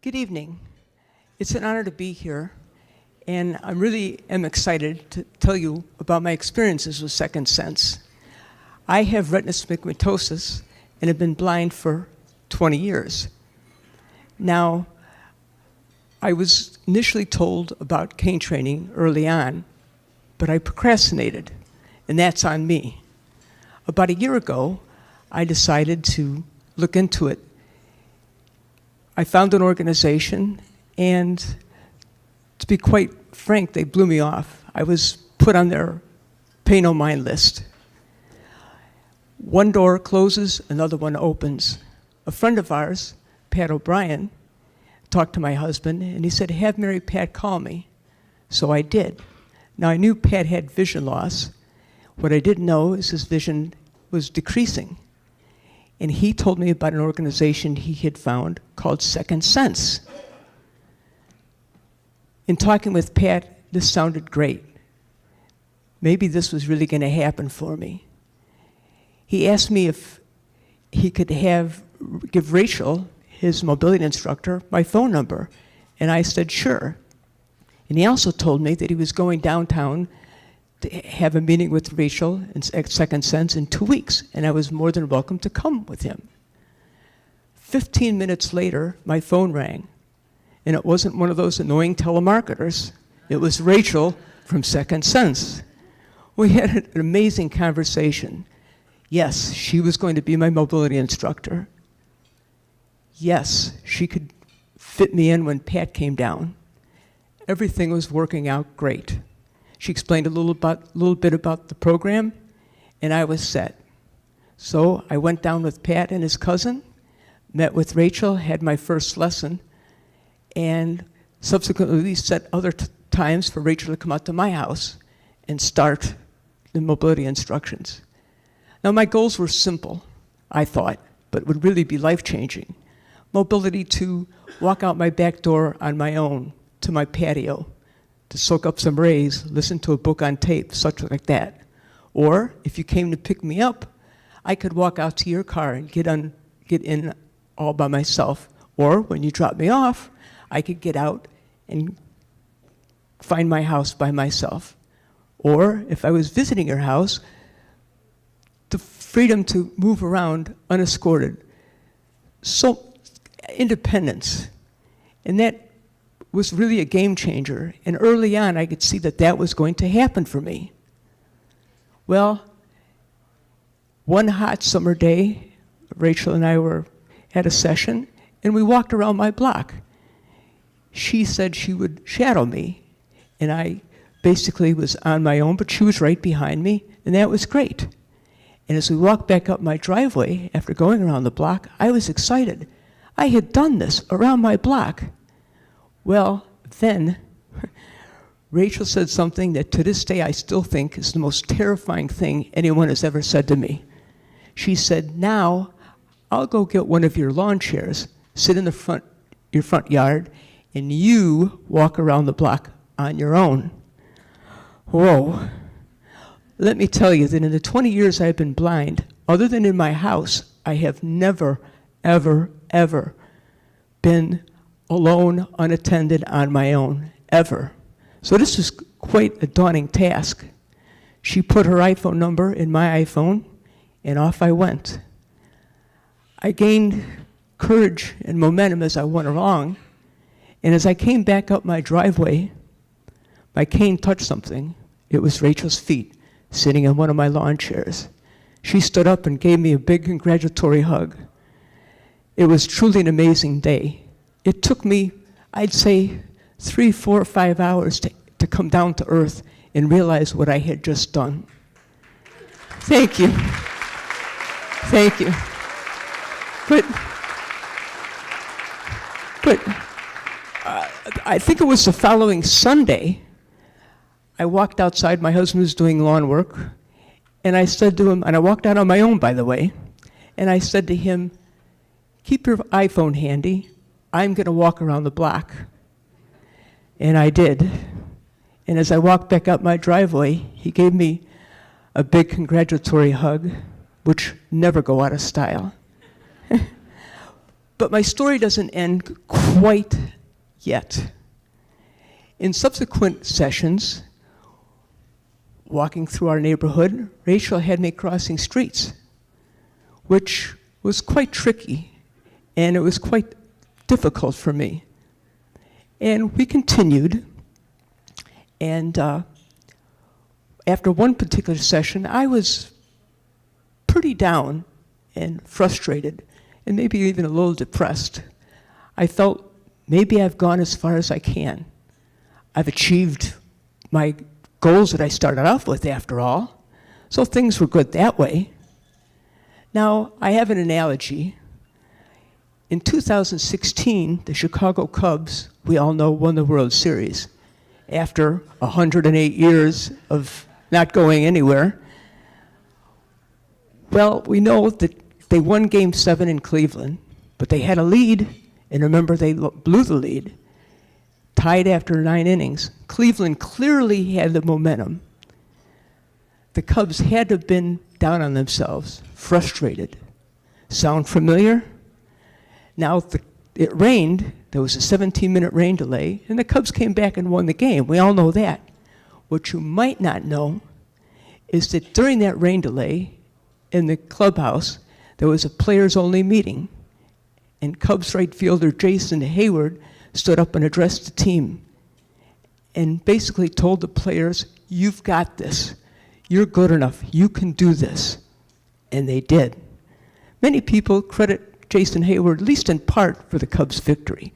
Good evening. It's an honor to be here, and I really am excited to tell you about my experiences with Second Sense. I have retinitis pigmentosus and have been blind for 20 years. Now, I was initially told about cane training early on, but I procrastinated, and that's on me. About a year ago, I decided to look into it. I found an organization, and to be quite frank, they blew me off. I was put on their pay no mind list. One door closes, another one opens. A friend of ours, Pat O'Brien, talked to my husband, and he said, have Mary Pat call me. So I did. Now, I knew Pat had vision loss. What I didn't know is his vision was decreasing. And he told me about an organization he had found called Second Sense. In talking with Pat, this sounded great. Maybe this was really going to happen for me. He asked me if he could give Rachel, his mobility instructor, my phone number. And I said, sure. And he also told me that he was going downtown to have a meeting with Rachel at Second Sense in 2 weeks, and I was more than welcome to come with him. 15 minutes later, my phone rang, and it wasn't one of those annoying telemarketers. It was Rachel from Second Sense. We had an amazing conversation. Yes, she was going to be my mobility instructor. Yes, she could fit me in when Pat came down. Everything was working out great. She explained a little bit about the program, and I was set. So I went down with Pat and his cousin, met with Rachel, had my first lesson, and subsequently set other times for Rachel to come out to my house and start the mobility instructions. Now, my goals were simple, I thought, but would really be life-changing. Mobility to walk out my back door on my own to my patio, to soak up some rays, listen to a book on tape, such like that. Or if you came to pick me up, I could walk out to your car and get in all by myself. Or when you drop me off, I could get out and find my house by myself. Or if I was visiting your house, the freedom to move around unescorted. So independence. And that was really a game changer. And early on, I could see that that was going to happen for me. Well, one hot summer day, Rachel and I were at a session, and we walked around my block. She said she would shadow me, and I basically was on my own, but she was right behind me, and that was great. And as we walked back up my driveway, after going around the block, I was excited. I had done this around my block. Well, then, Rachel said something that to this day I still think is the most terrifying thing anyone has ever said to me. She said, now, I'll go get one of your lawn chairs, sit in your front yard, and you walk around the block on your own. Whoa. Let me tell you that in the 20 years I've been blind, other than in my house, I have never, ever, ever been alone, unattended, on my own, ever. So this was quite a daunting task. She put her iPhone number in my iPhone, and off I went. I gained courage and momentum as I went along, and as I came back up my driveway, my cane touched something. It was Rachel's feet, sitting in one of my lawn chairs. She stood up and gave me a big congratulatory hug. It was truly an amazing day. It took me, I'd say, 3, 4, 5 hours to come down to earth and realize what I had just done. Thank you. Thank you. But I think it was the following Sunday, I walked outside, my husband was doing lawn work, and I said to him, and I walked out on my own, by the way, and I said to him, keep your iPhone handy. I'm going to walk around the block. And I did. And as I walked back up my driveway, he gave me a big congratulatory hug, which never go out of style. But my story doesn't end quite yet. In subsequent sessions, walking through our neighborhood, Rachel had me crossing streets, which was quite tricky, and it was quite difficult for me. And we continued, and after one particular session, I was pretty down and frustrated, and maybe even a little depressed. I felt maybe I've gone as far as I can. I've achieved my goals that I started off with, after all, so things were good that way. Now, I have an analogy. In 2016, the Chicago Cubs, we all know, won the World Series after 108 years of not going anywhere. Well, we know that they won Game 7 in Cleveland, but they had a lead, and remember, they blew the lead, tied after 9 innings. Cleveland clearly had the momentum. The Cubs had to have been down on themselves, frustrated. Sound familiar? Now, it rained. There was a 17-minute rain delay, and the Cubs came back and won the game. We all know that. What you might not know is that during that rain delay, in the clubhouse, there was a players-only meeting, and Cubs right fielder Jason Hayward stood up and addressed the team and basically told the players, "You've got this. You're good enough. You can do this." And they did. Many people credit Jason Hayward, at least in part, for the Cubs' victory.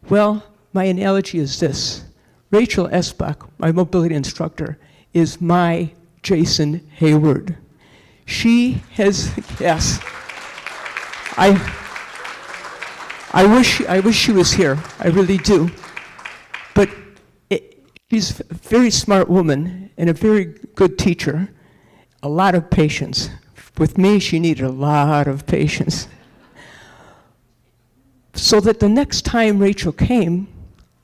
Well, my analogy is this. Rachel Esbach, my mobility instructor, is my Jason Hayward. She has, yes. I wish she was here. I really do. But she's a very smart woman and a very good teacher. A lot of patience. With me, she needed a lot of patience. So that the next time Rachel came,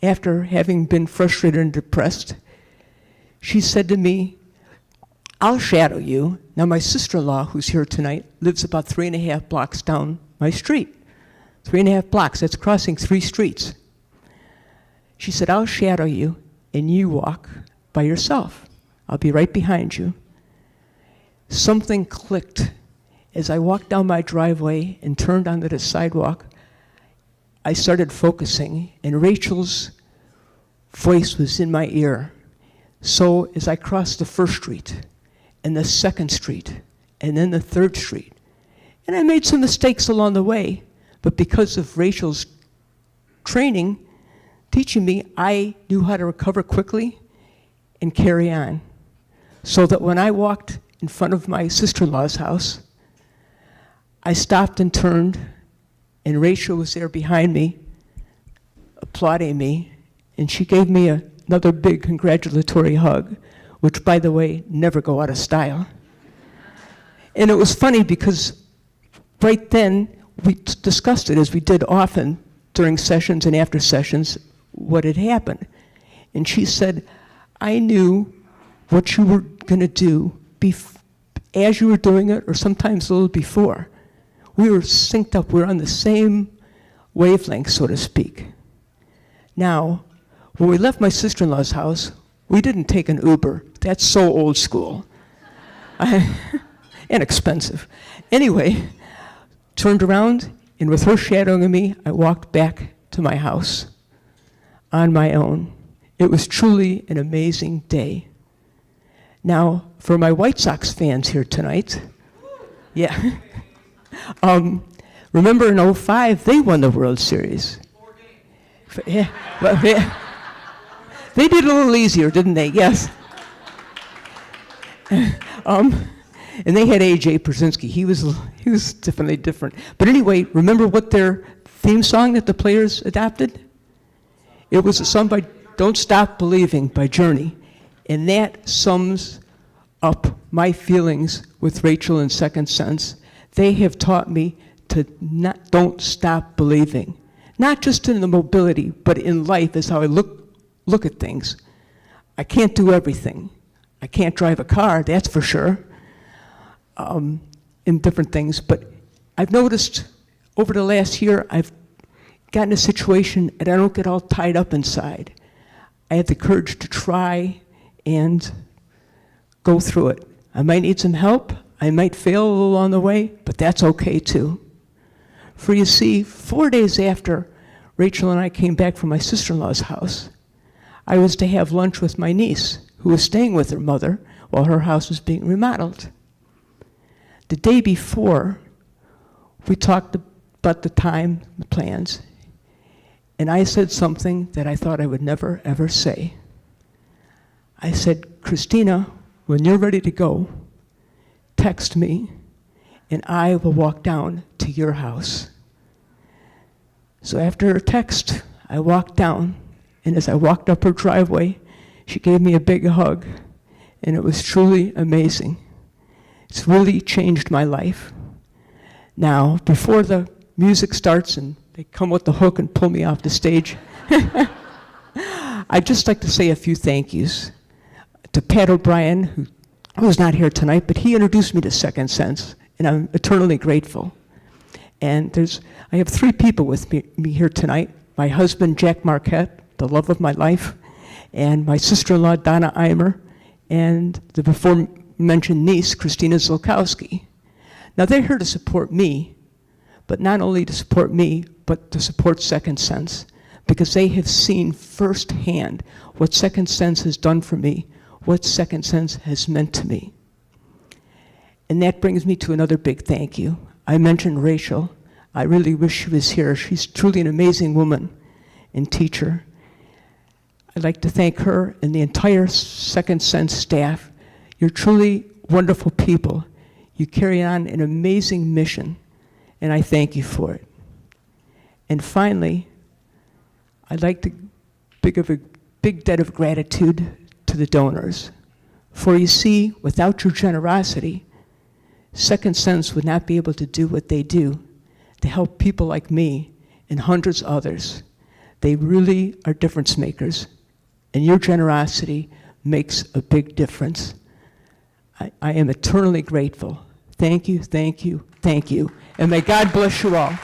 after having been frustrated and depressed, she said to me, "I'll shadow you." Now, my sister-in-law, who's here tonight, lives about 3.5 blocks down my street. 3.5 blocks, that's crossing 3 streets. She said, "I'll shadow you, and you walk by yourself. I'll be right behind you." Something clicked. As I walked down my driveway and turned onto the sidewalk, I started focusing, and Rachel's voice was in my ear. So as I crossed the 1st street, and the 2nd street, and then the 3rd street, and I made some mistakes along the way, but because of Rachel's training, teaching me, I knew how to recover quickly and carry on. So that when I walked in front of my sister-in-law's house, I stopped and turned, and Rachel was there behind me, applauding me, and she gave me another big congratulatory hug, which, by the way, never go out of style. And it was funny because right then, we discussed it, as we did often during sessions and after sessions, what had happened. And she said, "I knew what you were going to do as you were doing it, or sometimes a little before. We were synced up. We were on the same wavelength, so to speak." Now, when we left my sister-in-law's house, we didn't take an Uber. That's so old school. And expensive. Anyway, turned around, and with her shadowing me, I walked back to my house on my own. It was truly an amazing day. Now, for my White Sox fans here tonight, yeah. Remember in 2005, they won the World Series. 4 games. Yeah, well, yeah. They did it a little easier, didn't they? Yes. And they had A.J. Przinsky. He was definitely different. But anyway, remember what their theme song that the players adopted? It was a song by Don't Stop Believing by Journey. And that sums up my feelings with Rachel in Second Sense. They have taught me to don't stop believing. Not just in the mobility, but in life is how I look at things. I can't do everything. I can't drive a car, that's for sure, in different things. But I've noticed over the last year, I've gotten a situation and I don't get all tied up inside. I have the courage to try and go through it. I might need some help. I might fail a little along the way, but that's okay too. For you see, 4 days after Rachel and I came back from my sister-in-law's house, I was to have lunch with my niece, who was staying with her mother while her house was being remodeled. The day before, we talked about the time, the plans, and I said something that I thought I would never, ever say. I said, Christina, when you're ready to go, text me, and I will walk down to your house. So after her text, I walked down, and as I walked up her driveway, she gave me a big hug, and it was truly amazing. It's really changed my life. Now, before the music starts and they come with the hook and pull me off the stage, I'd just like to say a few thank yous to Pat O'Brien, who's not here tonight, but he introduced me to Second Sense, and I'm eternally grateful. And I have 3 people with me here tonight: my husband, Jack Marquette, the love of my life, and my sister-in-law, Donna Eimer, and the before-mentioned niece, Christina Zolkowski. Now, they're here to support me, but not only to support me, but to support Second Sense, because they have seen firsthand what Second Sense has done for me, what Second Sense has meant to me. And that brings me to another big thank you. I mentioned Rachel. I really wish she was here. She's truly an amazing woman and teacher. I'd like to thank her and the entire Second Sense staff. You're truly wonderful people. You carry on an amazing mission, and I thank you for it. And finally, I'd like to give a big debt of gratitude to the donors. For you see, without your generosity, Second Sense would not be able to do what they do to help people like me and hundreds of others. They really are difference makers, and your generosity makes a big difference. I am eternally grateful. Thank you, thank you, thank you, and may God bless you all.